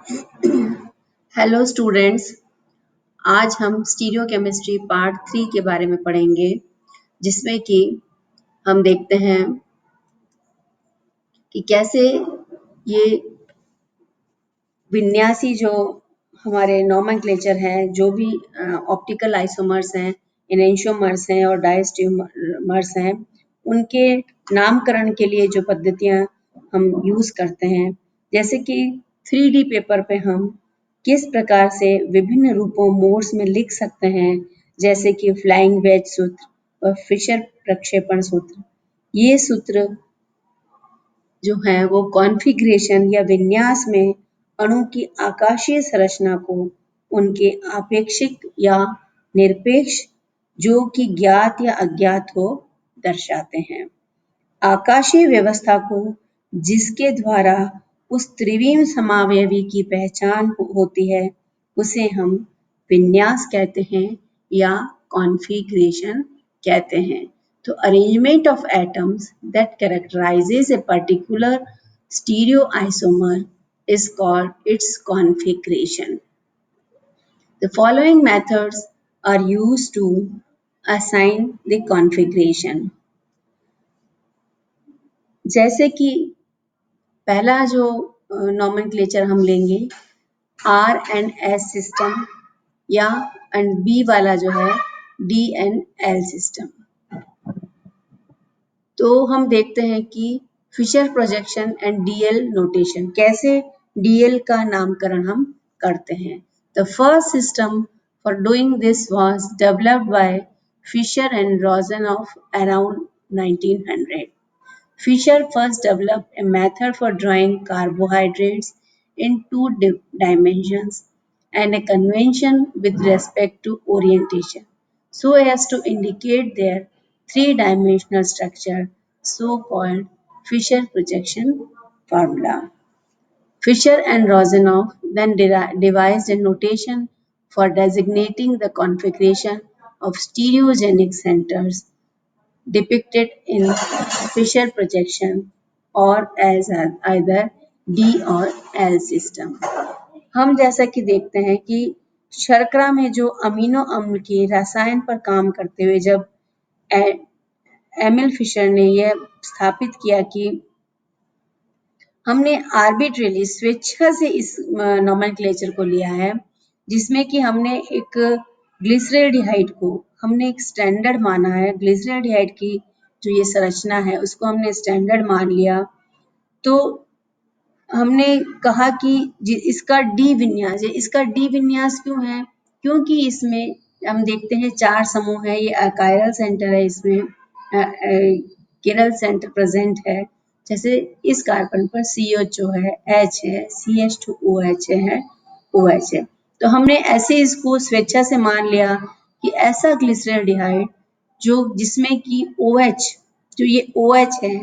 Hello students. आज हम stereo chemistry part 3 के बारे में पढ़ेंगे, जिसमें कि हम देखते हैं कि कैसे ये विन्यासी जो हमारे नोमेनक्लेचर हैं, जो भी ऑप्टिकल आइसोमर्स हैं, एनेंटियोमर्स हैं और डायस्टेरियोमर्स हैं, उनके नामकरण के लिए जो पद्धतियाँ हम यूज़ करते हैं, जैसे कि 3D पेपर पे हम किस प्रकार से विभिन्न रूपों मोड्स में लिख सकते हैं, जैसे कि फ्लाइंग वेज सूत्र और फिशर प्रक्षेपण सूत्र। ये सूत्र जो है वो कॉन्फ़िगरेशन या विन्यास में अणु की आकाशीय संरचना को उनके आपेक्षिक या निरपेक्ष जो कि ज्ञात या अज्ञात हो दर्शाते हैं। आकाशीय व्यवस्था को जिसके द्वारा उस त्रिविम समावयवी की पहचान होती है, उसे हम विन्यास कहते हैं या कॉन्फ़िगरेशन कहते हैं। तो arrangement of atoms that characterizes a particular stereoisomer is called its configuration. The following methods are used to assign the configuration. जैसे कि पहला जो नोमेनक्लेचर हम लेंगे R&S सिस्टम या एंड बी वाला जो है D&L सिस्टम। तो हम देखते हैं कि Fisher projection and DL notation, कैसे डीएल का नामकरण हम करते हैं। The first system for doing this was developed by Fisher and Rosanoff around 1900. Fisher first developed a method for drawing carbohydrates in two dimensions and a convention with respect to orientation, so as to indicate their three-dimensional structure, so-called Fisher projection formula. Fisher and Rossinoff then devised a notation for designating the configuration of stereogenic centers depicted in Fisher projection or as either D और L system. हम जैसा कि देखते हैं कि शर्करा में जो अमीनो अम्ल के रसायन पर काम करते हुए जब एमिल फिशर ने यह स्थापित किया कि हमने आर्बिट्रेली स्वेच्छा से इस नोमेनक्लेचर को लिया है, जिसमें कि हमने एक ग्लिसरेल्डिहाइड को हमने एक स्टैंडर्ड माना है। ग्लिसरेल्डिहाइड की जो ये संरचना है उसको हमने स्टैंडर्ड मान लिया। तो हमने कहा कि इसका डी विन्यास है। इसका डी विन्यास क्यों है? क्योंकि इसमें हम देखते हैं 4 समूह है। ये अकायरल सेंटर है, इसमें किरल सेंटर प्रेजेंट है। जैसे इस कार्बन पर CH2 है, H है, CH2OH है, OH है। तो हमने ऐसे इसको स्वेच्छा से मान लिया कि ऐसा ग्लिसरेल्डिहाइड जो जिसमें कि OH, जो ये OH है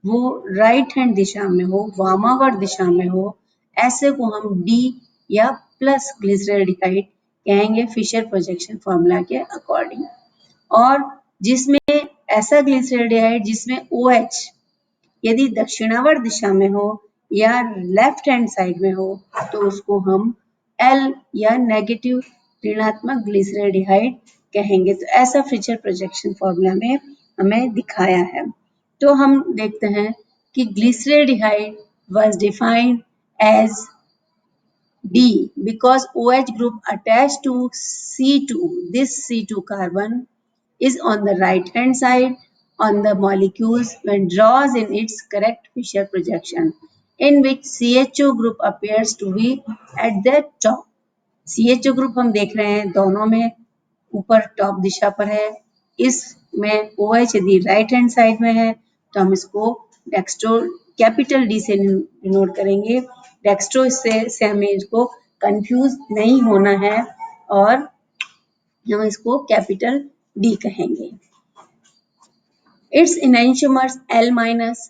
वो राइट हैंड दिशा में हो, वामावर्त दिशा में हो, ऐसे को हम D या प्लस ग्लिसरेल्डिहाइड कहेंगे फिशर प्रोजेक्शन फॉर्मूला के अकॉर्डिंग। और जिसमें ऐसा ग्लिसरेल्डिहाइड जिसमें OH यदि दक्षिणावर्त दिशा में हो या लेफ्ट हैंड साइड में हो तो उसको हम L या नेगेटिव ऋणात्मक ग्लिसरेल्डिहाइड कहेंगे। तो ऐसा फिशर प्रोजेक्शन फॉर्मूला में हमें दिखाया है। तो हम देखते हैं कि glyceraldehyde was defined as D because OH group attached to C2, this C2 carbon is on the right hand side on the molecules when draws in its correct Fisher projection, in which CHO group appears to be at the top. CHO group हम देख रहे हैं दोनों में ऊपर top दिशा पर है। इसमें OH यदि राइट हैंड साइड में है तो हम इसको डेक्स्ट्रो कैपिटल D से डिनोट करेंगे। डेक्स्ट्रो से हमें इसको कंफ्यूज नहीं होना है और हम इसको कैपिटल D कहेंगे। Its enantiomers L minus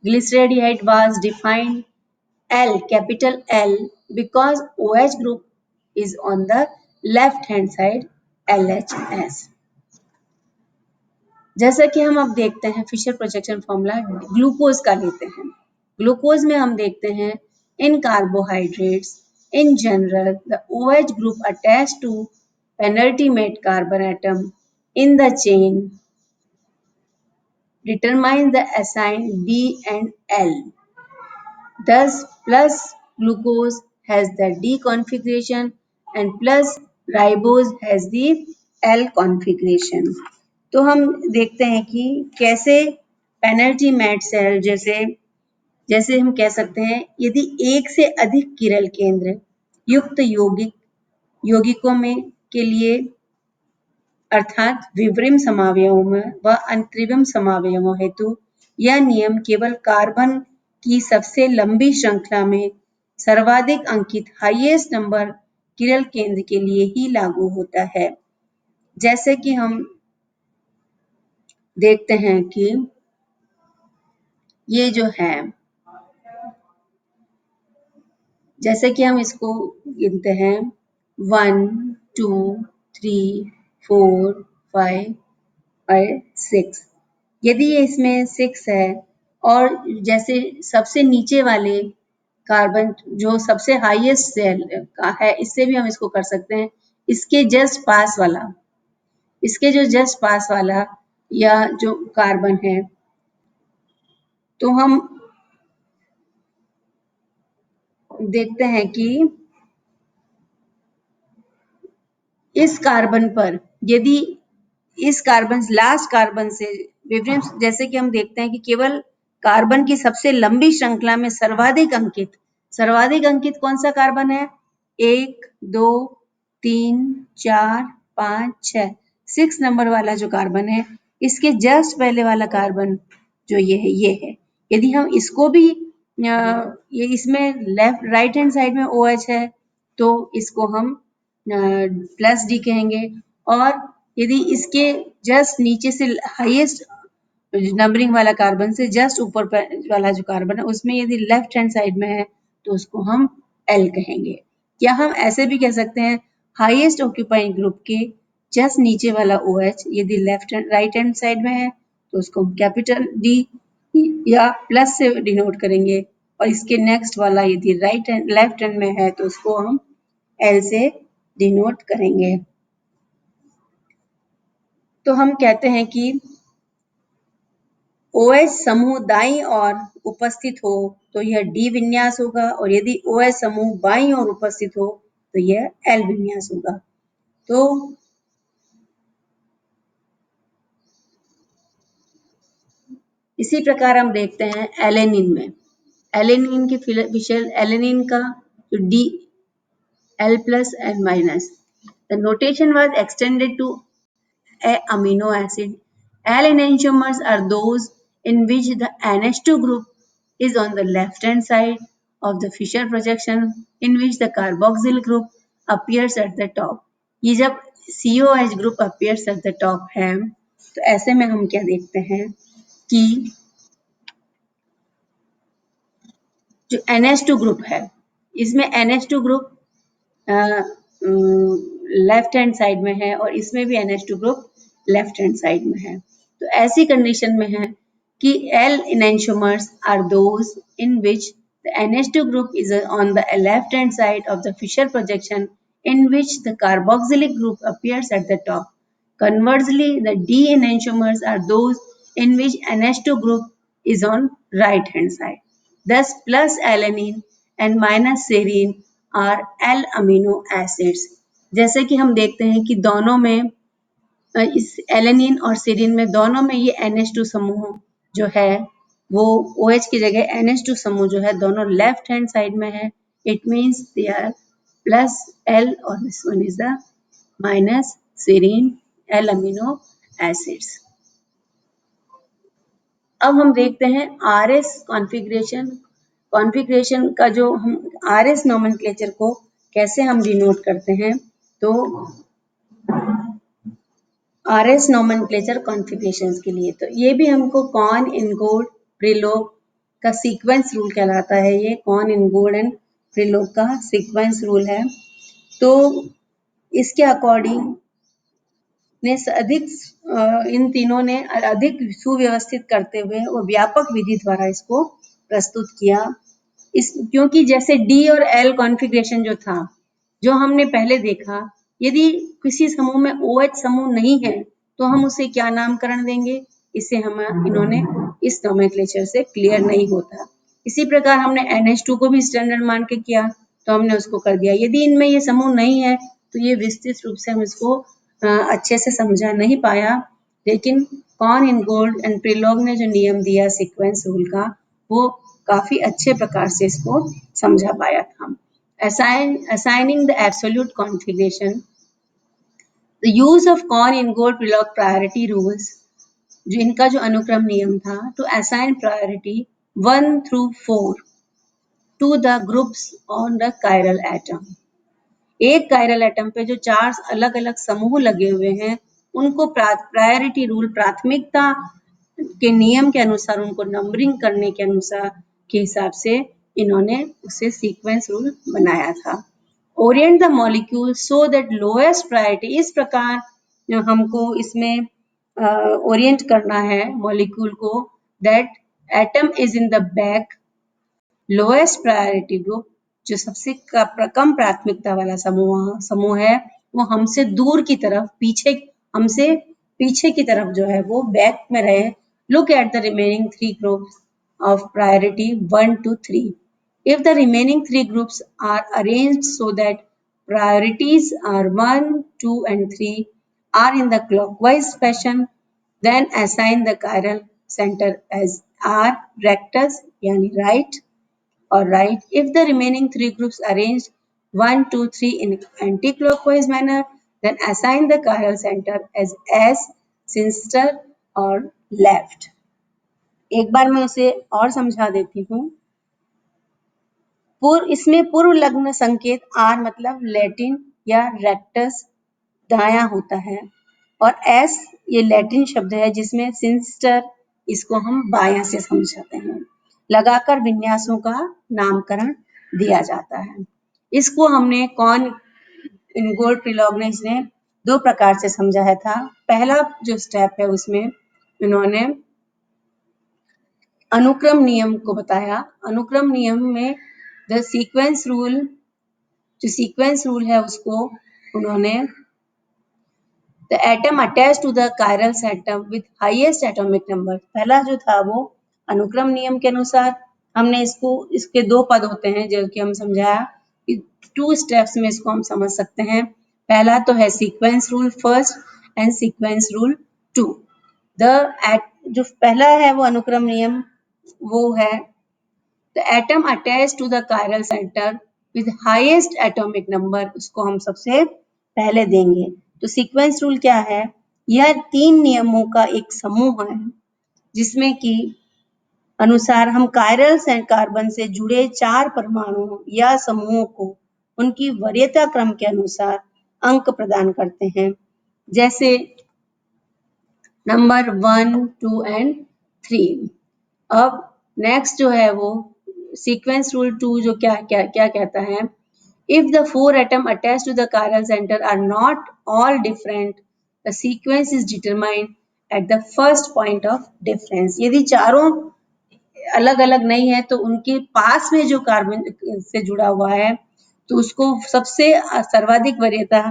glyceraldehyde was defined L, capital L, because OH group is on the left hand side LHS. जैसा कि हम अब देखते हैं फिशर प्रोजेक्शन फॉर्मूला ग्लूकोज का लेते हैं। ग्लूकोज में हम देखते हैं in carbohydrates In general, the OH group attached to penultimate carbon atom in the chain determines the assigned D and L. Thus, plus glucose has the D configuration and plus ribose has the L configuration. तो हम देखते हैं कि कैसे penalty mat cell जैसे जैसे हम कह सकते हैं यदि एक से अधिक किरल केंद्र युक्त यौगिकों में के लिए अर्थात विवरिम समावयवों में व अंतरिम समावयवों हेतु यह नियम केवल कार्बन की सबसे लंबी श्रृंखला में सर्वाधिक अंकित हाईएस्ट नंबर किरल केंद्र के लिए ही लागू होता है। जैसे कि हम देखते हैं कि ये जो है जैसे कि हम इसको गिनते हैं 1 2 3 4 5 और 6। यदि ये इसमें 6 है और जैसे सबसे नीचे वाले कार्बन जो सबसे हाईएस्ट सेल का है इससे भी हम इसको कर सकते हैं। इसके जस्ट पास वाला या जो कार्बन है तो हम देखते हैं कि इस कार्बन पर यदि इस कार्बन लास्ट कार्बन से विवरण जैसे कि हम देखते हैं कि केवल कार्बन की सबसे लंबी श्रृंखला में सर्वाधिक अंकित कौन सा कार्बन है 1 2 3 4 5 6 6 नंबर वाला जो कार्बन है इसके जस्ट पहले वाला कार्बन जो ये है यदि हम इसको भी ये इसमें लेफ्ट राइट हैंड साइड में OH है तो इसको हम प्लस डी कहेंगे और यदि इसके जस्ट नीचे से हाईएस्ट नंबरिंग वाला कार्बन से जस्ट ऊपर वाला जो कार्बन है उसमें यदि लेफ्ट हैंड साइड में है तो उसको हम एल कहेंगे। या हम ऐसे भी कह सकते हैं हाईएस्ट ऑक्यूपाइंग ग्रुप के जस्ट नीचे वाला OH यदि राइट हैंड साइड में है तो उसको हम कैपिटल डी या प्लस से डिनोट करेंगे और इसके नेक्स्ट वाला यदि लेफ्ट हैंड में है तो उसको हम एल से डिनोट करेंगे। तो हम कहते हैं कि OH समूह दाईं ओर उपस्थित हो तो यह D विन्यास होगा और यदि OH समूह बाईं ओर उपस्थित हो तो यह L विन्यास होगा। तो इसी प्रकार हम देखते हैं एलेनिन में एलेनिन के विषय एलेनिन का जो D L plus and minus the notation was extended to a amino acid. L enantiomers are those in which the NH2 group is on the left hand side of the Fisher projection in which the carboxyl group appears at the top. ये जब COH group appears at the top है तो ऐसे में हम क्या देखते हैं कि जो NH2 ग्रुप है इसमें NH2 group left hand side में है और इसमें भी NH2 group left hand side में है। तो ऐसी कंडीशन में है कि L enantiomers are those in which the NH2 group is on the left hand side of the Fisher projection in which the carboxylic group appears at the top. Conversely, the D enantiomers are those in which NH2 group is on right hand side. Thus, plus alanine and minus serine are L amino acids. जैसे कि हम देखते हैं कि दोनों में इस alanine और सेरीन में दोनों में ये NH2 समूह जो है वो OH की जगह NH2 समूह जो है दोनों लेफ्ट हैंड साइड में है। It means they are plus L और this one is the minus serine L amino acids. अब हम देखते हैं RS कॉन्फ़िगरेशन का जो हम RS नोमेनक्लेचर को कैसे हम डिनोट करते हैं तो RS नोमेनक्लेचर कॉन्फ़िगरेशंस के लिए तो ये भी हमको कॉन इनगोल्ड प्रिलोग का सीक्वेंस रूल कहलाता है। ये कॉन इनगोल्ड एंड प्रिलोग का सीक्वेंस रूल है। तो इसके अकॉर्डिंग ने अधिक इन तीनों ने अधिक सुव्यवस्थित करते हुए और व्यापक विधि द्वारा इसको प्रस्तुत किया क्योंकि जैसे डी और एल कॉन्फ़िगरेशन जो था, जो हमने पहले देखा, यदि किसी समूह में OH समूह नहीं है तो हम उसे क्या नामकरण देंगे? इसे हम इन्होंने इस नोमेनक्लेचर से क्लियर नहीं होता। इसी प्रकार हमने NH2 को भी स्टैंडर्ड मान के किया, तो हमने उसको कर दिया। यदि इनमें ये समूह नहीं है तो ये विस्तृत रूप से हम इसको अच्छे से समझा नहीं पाया, लेकिन कॉर्न इन गोल्ड एंड प्रिलॉग ने जो नियम दिया सीक्वेंस रूल का, वो काफी अच्छे प्रकार से इसको समझा पाया था। Assigning the absolute configuration, the use of Korn in gold Prelog priority rules, जो इनका जो अनुक्रम नियम था, to assign priority 1 through 4 to the groups on the chiral atom. एक कायरल एटम पे जो 4 अलग अलग समूह लगे हुए हैं, उनको प्रायोरिटी रूल, प्राथमिकता के नियम के अनुसार उनको नंबरिंग करने के अनुसार के हिसाब से इन्होंने उसे सीक्वेंस रूल बनाया था। Orient the molecule so that lowest priority, इस प्रकार हमको इसमें ओरिएंट करना है मॉलिक्यूल को, that atom is in the back, lowest priority group, जो सबसे कम प्राथमिकता वाला समूह है, वो हमसे दूर की तरफ, हमसे पीछे की तरफ जो है वो बैक में रहे। Look at the remaining 3 groups of priority 1 to 3. If the remaining 3 groups are arranged so that priorities are 1, 2 and 3 are in the clockwise fashion, then assign the chiral center as R rectus yani right or right. If the remaining 3 groups arranged 1, 2, 3 in anti-clockwise manner, then assign the chiral center as S, sinister or left. एक बार मैं उसे और समझा देती हूँ। इसमें पूर्व लग्न संकेत R मतलब लैटिन या रेक्टस दायां होता है, और S ये लैटिन शब्द है जिसमें सिनिस्टर, इसको हम बायां से समझाते हैं। लगाकर विन्यासों का नामकरण दिया जाता है। इसको हमने कॉर्न इन गोल्ड प्रिलॉग ने 2 प्रकार से समझाया था। पहला जो स्टेप है उसमें इन्होंने अनुक्रम नियम को बताया। अनुक्रम नियम में द सीक्वेंस रूल, जो सीक्वेंस रूल है उसको उन्होंने the atom attach to the chiral atom with highest atomic number, पहला जो था वो अनुक्रम नियम के अनुसार हमने इसके 2 पद होते हैं जो कि हम समझाया कि 2 स्टेप्स में इसको हम समझ सकते हैं। पहला तो है sequence rule first and sequence rule 2। जो पहला है वो अनुक्रम नियम वो है the atom attach to the chiral centre with highest atomic number, उसको हम सबसे पहले देंगे। तो सीक्वेंस रूल क्या है? यह 3 नियमों का एक समूह है जिसमें कि अनुसार हम कायरल कार्बन से जुड़े 4 परमाणुओं या समूहों को उनकी वरीयता क्रम के अनुसार अंक प्रदान करते हैं, जैसे नंबर 1, 2 एंड 3। अब नेक्स्ट जो है वो सीक्वेंस रूल 2 जो क्या कहता है, if the 4 atom attach to the chiral center are not all different, the sequence is determined at the first point of difference। यदि चारों अलग अलग नहीं है तो उनके पास में जो कार्बन से जुड़ा हुआ है तो उसको सबसे सर्वाधिक वरीयता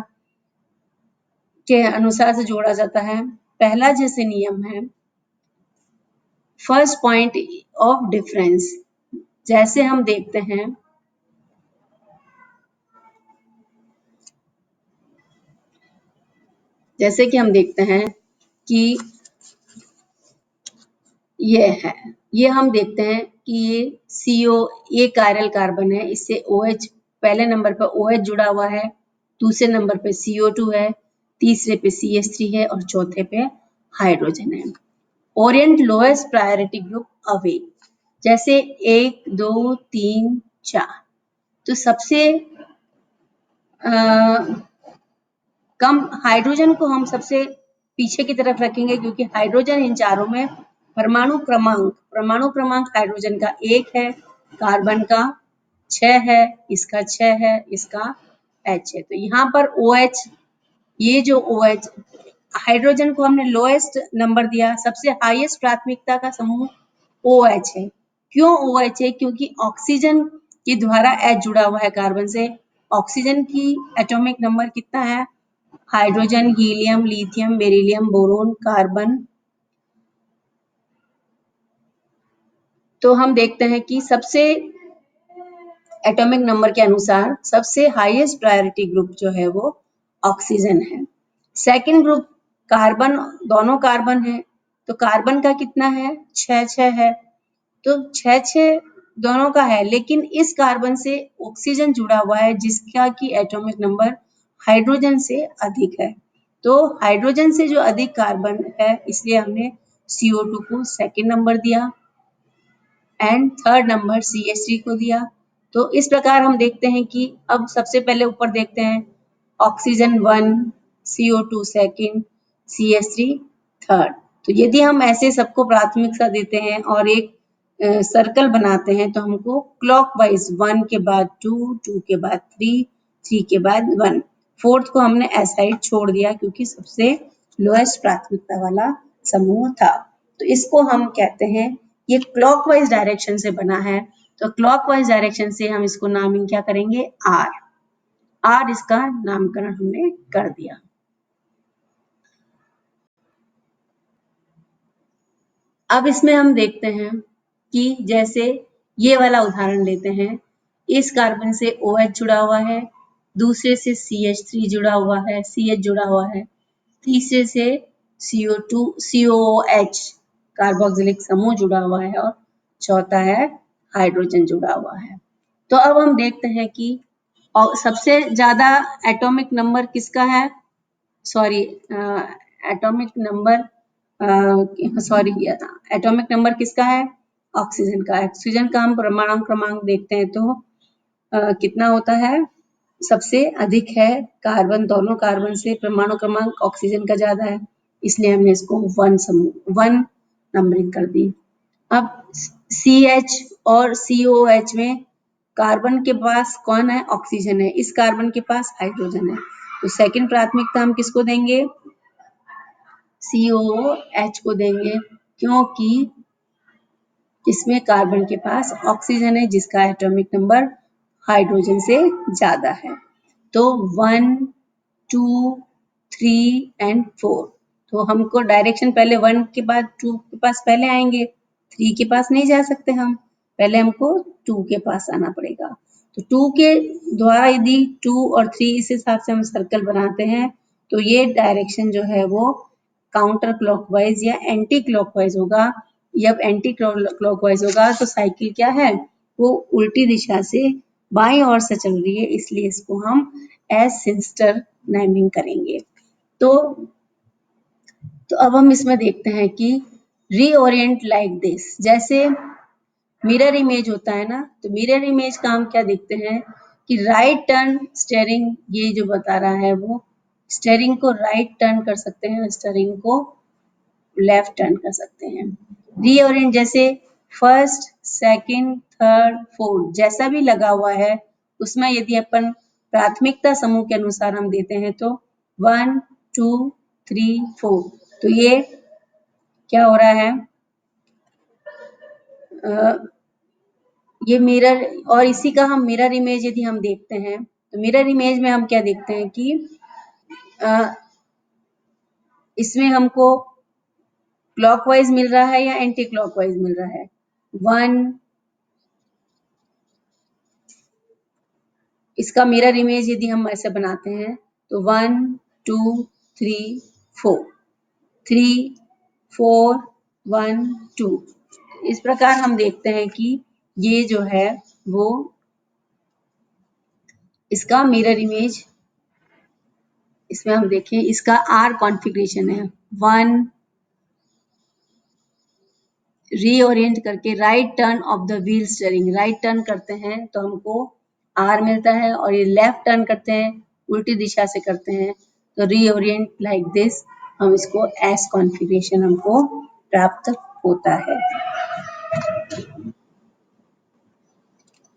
के अनुसार से जोड़ा जाता है। पहला जैसे नियम है फर्स्ट पॉइंट ऑफ डिफरेंस, जैसे हम देखते हैं जैसे कि हम देखते हैं कि ये हम देखते हैं कि ये CO ये कायरल कार्बन है, इससे OH पहले नंबर पर OH जुड़ा हुआ है, दूसरे नंबर पे CO2 है, तीसरे पे CH3 है और चौथे पे हाइड्रोजन है। Orient lowest priority group away, जैसे 1, 2, 3, 4, तो सबसे कम हाइड्रोजन को हम सबसे पीछे की तरफ रखेंगे क्योंकि हाइड्रोजन इन चारों में परमाणु क्रमांक हाइड्रोजन का 1 है, कार्बन का 6 है, इसका 6 है, इसका H है। तो यहाँ पर OH, ये जो OH हाइड्रोजन को हमने लोएस्ट नंबर दिया, सबसे हाईएस्ट प्राथमिकता का समूह OH है, क्यों OH है? क्योंकि ऑक्सीजन के द्वारा H जुड़ा हुआ है कार्बन से। ऑक्सीजन की एटॉमिक नंबर कितना है? Hydrogen, helium, lithium, beryllium, boron, carbon. तो हम देखते हैं कि सबसे एटॉमिक नंबर के अनुसार सबसे हाईएस्ट प्रायोरिटी ग्रुप जो है वो ऑक्सीजन है। सेकंड ग्रुप कार्बन, दोनों कार्बन है, तो कार्बन का कितना है? 6 है। तो 6 दोनों का है, लेकिन इस कार्बन से ऑक्सीजन जुड़ा हुआ है जिसका की एटॉमिक नंबर हाइड्रोजन से अधिक है। तो हाइड्रोजन से जो अधिक कार्बन है, इसलिए हमने CO2 को सेकंड नंबर दिया एंड थर्ड नंबर CH3 को दिया। तो इस प्रकार हम देखते हैं कि अब सबसे पहले ऊपर देखते हैं, oxygen 1, CO2 second, CH3 third. तो यदि हम ऐसे सबको प्राथमिकता देते हैं और एक सर्कल बनाते हैं, तो हमको क्लॉकवाइज 1 के बाद 2, 2 के बाद 3, 3 के बाद 1, फोर्थ को हमने असाइड छोड़ दिया क्योंकि सबसे लोएस्ट प्राथमिकता वाला समूह था। तो इसको हम कहते हैं, ये क्लॉकवाइज डायरेक्शन से बना है, तो क्लॉकवाइज डायरेक्शन से हम इसको नामिंग क्या करेंगे? आर इसका नामकरण हमने कर दिया। अब इसमें हम देखते हैं कि जैसे ये वाला उदाहरण लेते हैं, इस कार्बन से OH जुड़ा हुआ है, दूसरे से CH3 जुड़ा हुआ है, CH जुड़ा हुआ है, तीसरे से CO2 COOH कार्बोक्सिलिक समूह जुड़ा हुआ है और चौथा है हाइड्रोजन जुड़ा हुआ है। तो अब हम देखते हैं कि और सबसे ज्यादा एटॉमिक नंबर किसका है? सॉरी, एटॉमिक नंबर सॉरी किया था। एटॉमिक नंबर किसका है? ऑक्सीजन का। ऑक्सीजन का हम परमाणु क्रमांक देखते हैं तो कितना होता है? सबसे अधिक है कार्बन, दोनों कार्बन से परमाणु क्रमांक ऑक्सीजन का ज्यादा है, इसलिए हमने इसको 1 नंबरिंग कर दी। अब CH और COH में कार्बन के पास कौन है? ऑक्सीजन है, इस कार्बन के पास हाइड्रोजन है, तो सेकंड प्राथमिकता हम किसको देंगे? COOH को देंगे, क्योंकि इसमें कार्बन के पास ऑक्सीजन है जिसका एटॉमिक नंबर हाइड्रोजन से ज्यादा है। तो 1, 2, 3 एंड 4। तो हमको डायरेक्शन पहले 1 के बाद 2 के पास पहले आएंगे, 3 के पास नहीं जा सकते हम, पहले हमको 2 के पास आना पड़ेगा। तो 2 के द्वारा यदि 2 और 3 इस हिसाब से हम सर्कल बनाते हैं, तो ये डायरेक्शन जो है वो काउंटर क्लॉकवाइज या एंटी क्लॉकवाइज होगा। जब एंटी क्लॉकवाइज होगा तो साइकिल क्या है? वो उल्टी दिशा से बाईं ओर से चल रही है, इसलिए इसको हम एज सिंस्टर नेमिंग करेंगे। तो अब हम इसमें देखते हैं कि रीओरिएंट लाइक दिस, जैसे मिरर इमेज होता है ना, तो मिरर इमेज का हम क्या देखते हैं कि राइट टर्न स्टेयरिंग, ये जो बता रहा है वो स्टेयरिंग को राइट टर्न कर सकते हैं, स्टेयरिंग को लेफ्ट टर्न कर सकते हैं। रीओरिएंट जैसे फर्स्ट, सेकंड, थर्ड, फोर्थ जैसा भी लगा हुआ है, उसमें यदि अपन प्राथमिकता समूह के अनुसार हम देते हैं तो 1, 2, 3, 4, तो ये क्या हो रहा है? ये मिरर, और इसी का हम मिरर इमेज यदि हम देखते हैं, तो मिरर इमेज में हम क्या देखते हैं कि इसमें हमको क्लॉकवाइज मिल रहा है या एंटी क्लॉकवाइज मिल रहा है? 1, इसका मिरर इमेज यदि हम ऐसे बनाते हैं तो 1, 2, 3, 4, 3, 4, 1, 2, इस प्रकार हम देखते हैं कि ये जो है वो इसका मिरर इमेज, इसमें हम देखें इसका R कॉन्फ़िगरेशन है 1, रीओरिएंट करके right turn off the wheel steering, right turn करते हैं तो हमको R मिलता है, और ये लेफ्ट टर्न करते हैं, उल्टी दिशा से करते हैं तो रीओरिएंट लाइक दिस, हम इसको S कॉन्फ़िगरेशन हमको प्राप्त होता है।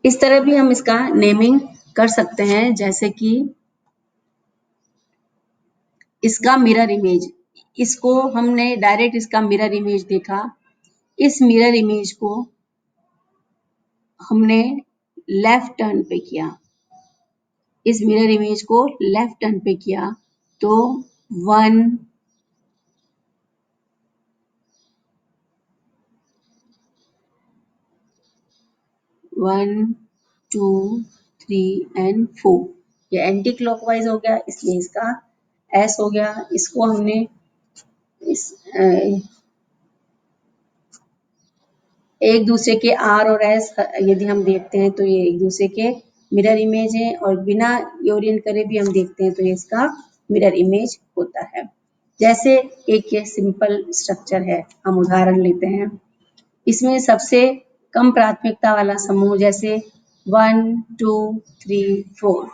इस तरह भी हम इसका नेमिंग कर सकते हैं, जैसे कि इसका मिरर इमेज, इसको हमने डायरेक्ट इसका मिरर इमेज देखा, इस मिरर इमेज को हमने लेफ्ट टर्न पे किया, इस मिरर इमेज को लेफ्ट टर्न पे किया, तो 1 1 2 3 एंड 4, ये एंटी क्लॉकवाइज हो गया, इसलिए इसका एस हो गया। इसको हमने इस एक दूसरे के आर और एस यदि हम देखते हैं तो ये एक दूसरे के मिरर इमेज है, और बिना ओरिएंट करे भी हम देखते हैं तो ये इसका मिरर इमेज होता है। जैसे एक ये सिंपल स्ट्रक्चर है, हम उदाहरण लेते हैं। इसमें सबसे कम प्राथमिकता वाला समूह, जैसे 1 2 3 4,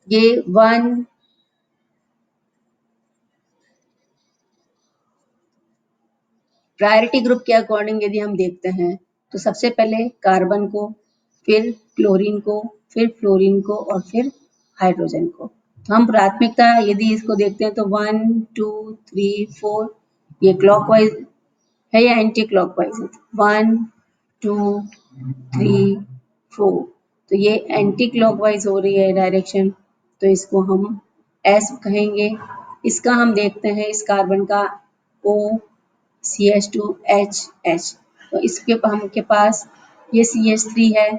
ये 1 प्रायोरिटी ग्रुप के अकॉर्डिंग यदि हम देखते हैं तो सबसे पहले कार्बन को, फिर क्लोरीन को, फिर फ्लोरीन को और फिर हाइड्रोजन को। तो हम प्राथमिकता यदि इसको देखते हैं तो 1 2 3 4, ये क्लॉकवाइज है या एंटी क्लॉकवाइज है? 1 2 3 4, तो ये एंटी क्लॉकवाइज हो रही है डायरेक्शन, तो इसको हम एस कहेंगे। इसका हम देखते हैं इस कार्बन का O CH2H, तो इसके हमके पास ये CH3 है,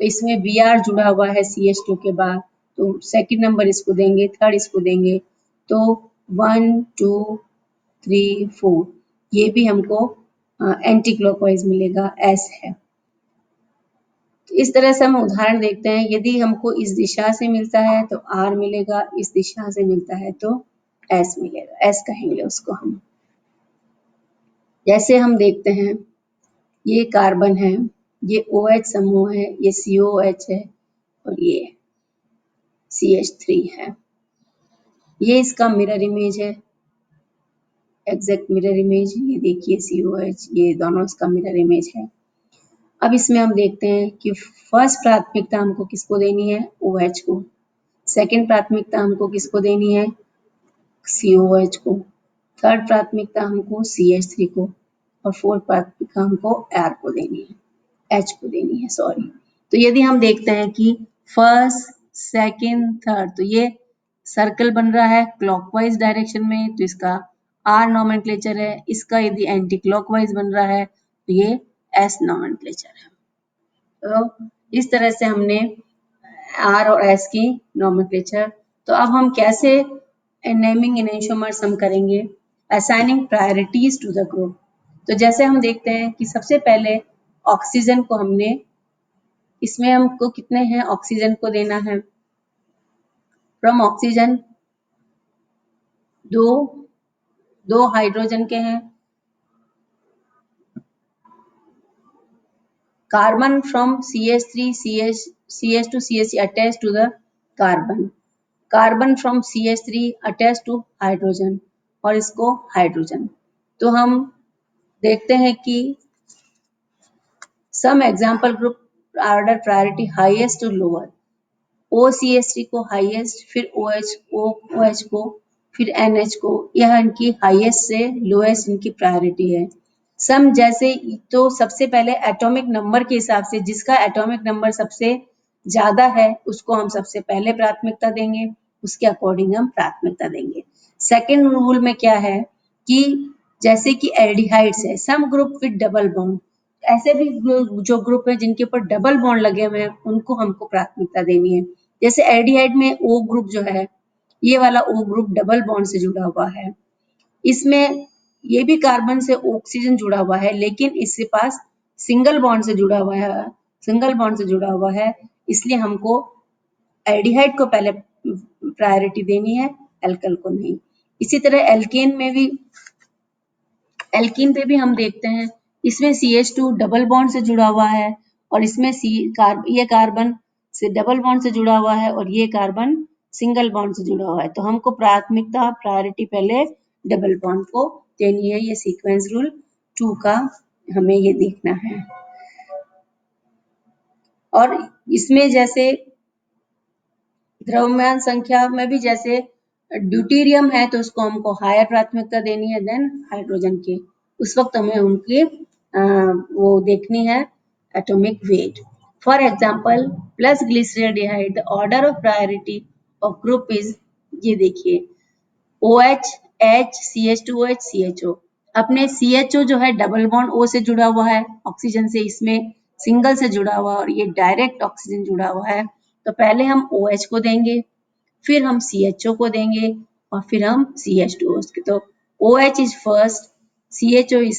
तो इसमें Br जुड़ा हुआ है CH2 के बाद, तो सेकंड नंबर इसको देंगे, थर्ड इसको देंगे, तो 1 2 3 4, ये भी हमको एंटी क्लॉकवाइज मिलेगा, एस है। तो इस तरह से हम उदाहरण देखते हैं, यदि हमको इस दिशा से मिलता है तो आर मिलेगा, इस दिशा से मिलता है तो एस मिलेगा, एस कहेंगे उसको हम। जैसे हम देखते हैं, ये कार्बन है, ये OH समूह है, ये COH है और ये CH3 है। ये इसका मिरर इमेज है, एग्जैक्ट मिरर इमेज, ये देखिए COH, ये दोनों इसका मिरर इमेज है। अब इसमें हम देखते हैं कि फर्स्ट प्राथमिकता हमको किसको देनी है? OH को। सेकंड प्राथमिकता हमको किसको देनी है? COH को। थर्ड प्राथमिकता हमको CH3 को, और फोर्थ प्राथमिकता हमको R को देनी है, H को देनी है, सॉरी। तो यदि हम देखते हैं कि फर्स्ट सेकंड थर्ड, तो ये सर्कल बन रहा है क्लॉकवाइज डायरेक्शन में, तो इसका आर नॉमेनक्लेचर है। इसका यदि एंटी क्लॉकवाइज बन रहा है तो ये एस नॉमेनक्लेचर है। तो इस तरह से हमने आर और एस की नॉमेनक्लेचर। तो अब हम कैसे नेमिंग इनेंशियोमर्स हम करेंगे? Assigning priorities to the group. तो जैसे हम देखते हैं कि सबसे पहले ऑक्सीजन को हमने, इसमें हमको कितने हैं ऑक्सीजन को देना है? फ्रॉम ऑक्सीजन दो दो हाइड्रोजन के हैं, carbon from CH3 CH2 CH attached to the carbon, carbon from CH3 attached to hydrogen, और इसको हाइड्रोजन। तो हम देखते हैं कि some example group order priority highest to lower, OCH3 को हाईएस्ट, फिर OH को, फिर NH को, यह इनकी हाईएस्ट से लोएस्ट इनकी प्रायोरिटी है। सम जैसे, तो सबसे पहले एटॉमिक नंबर के हिसाब से, जिसका एटॉमिक नंबर सबसे ज्यादा है उसको हम सबसे पहले प्राथमिकता देंगे, उसके अकॉर्डिंग हम प्राथमिकता देंगे। सेकेंड रूल में क्या है कि जैसे कि एल्डिहाइड्स है, some group with double bond, ऐसे भी जो ग्रुप है जिनके ऊपर डबल बॉन्ड लगे हुए हैं उनको हमको प्राथमिकता देनी है। जैसे एल्डिहाइड में O ग्रुप जो है, ये वाला O ग्रुप डबल बॉन्ड से जुड़ा हुआ है, इसमें ये भी कार्बन से ऑक्सीजन जुड़ा हुआ है, लेकिन इसके पास सिंगल बॉन्ड से जुड़ा हुआ है, सिंगल बॉन्ड से जुड़ा हुआ है, इसलिए हमको एल्डिहाइड को पहले प्रायोरिटी देनी है, एल्कल को नहीं। इसी तरह एल्केन में भी, एल्कीन पे भी हम देखते हैं, इसमें CH2 डबल बॉन्ड से जुड़ा हुआ है, और इसमें ये कार्बन से डबल बॉन्ड से जुड़ा हुआ है, और ये कार्बन सिंगल बॉन्ड से जुड़ा हुआ है। तो हमको प्राथमिकता, प्रायोरिटी पहले डबल बॉन्ड को देनी है। ये सीक्वेंस रूल 2 का हमें ये देखना है। और इसमें जैसे द्रव्यमान संख्या में भी, जैसे ड्यूटेरियम है तो उसको हमको हायर प्राथमिकता देनी है देन हाइड्रोजन के, उस वक्त हमें उनकी वो देखनी है atomic weight. For example plus glyceraldehyde, the order of priority of group is, ये देखिए OH, H, CH2OH, CHO। अपने CHO जो है डबल बॉन्ड O से जुड़ा हुआ है ऑक्सीजन से, इसमें सिंगल से जुड़ा हुआ और ये डायरेक्ट ऑक्सीजन जुड़ा हुआ है। तो पहले हम OH को देंगे, फिर हम CHO को देंगे और फिर हम CH2O के। तो OH is first, CHO is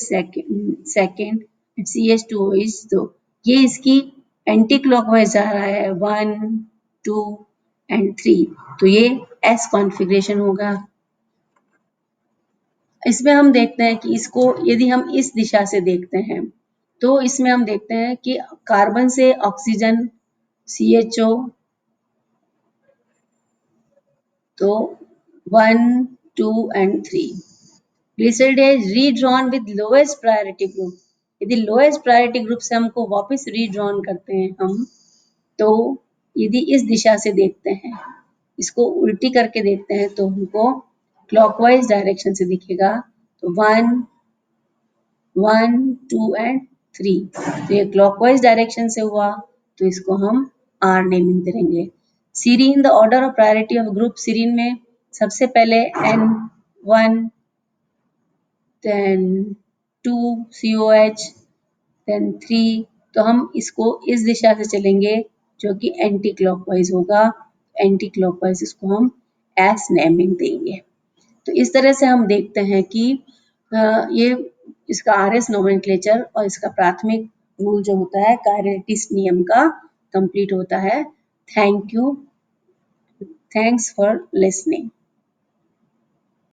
second, CH2O is दो। ये इसकी एंटी क्लॉकवाइज जा रहा है 1, 2 एंड 3। तो ये S कॉन्फ़िगरेशन होगा। इसमें हम देखते हैं कि इसको यदि हम इस दिशा से देखते हैं तो इसमें हम देखते हैं कि कार्बन से ऑक्सीजन CHO, तो 1, 2 and 3। Glyceraldehyde is redrawn with lowest priority group। यदि लोएस्ट प्रायोरिटी ग्रुप से हमको वापस रीड्रॉन करते हैं हम, तो यदि इस दिशा से देखते हैं, इसको उल्टी करके देखते हैं तो हमको क्लॉकवाइज डायरेक्शन से दिखेगा। तो 1, 1, 2 एंड 3। तो ये क्लॉकवाइज डायरेक्शन से हुआ, तो इसको हम R नेमिंग करेंगे। Serine, the order of priority of group serine में सबसे पहले N1, then 2 COH, then 3। तो हम इसको इस दिशा से चलेंगे जो कि एंटी क्लॉकवाइज होगा। एंटी क्लॉकवाइज इसको हम S नेमिंग देंगे। तो इस तरह से हम देखते हैं कि ये इसका RS नोमेनक्लेचर और इसका प्राथमिक रूल जो होता है कायरेटिस नियम का कंप्लीट होता है। Thank you, thanks for listening.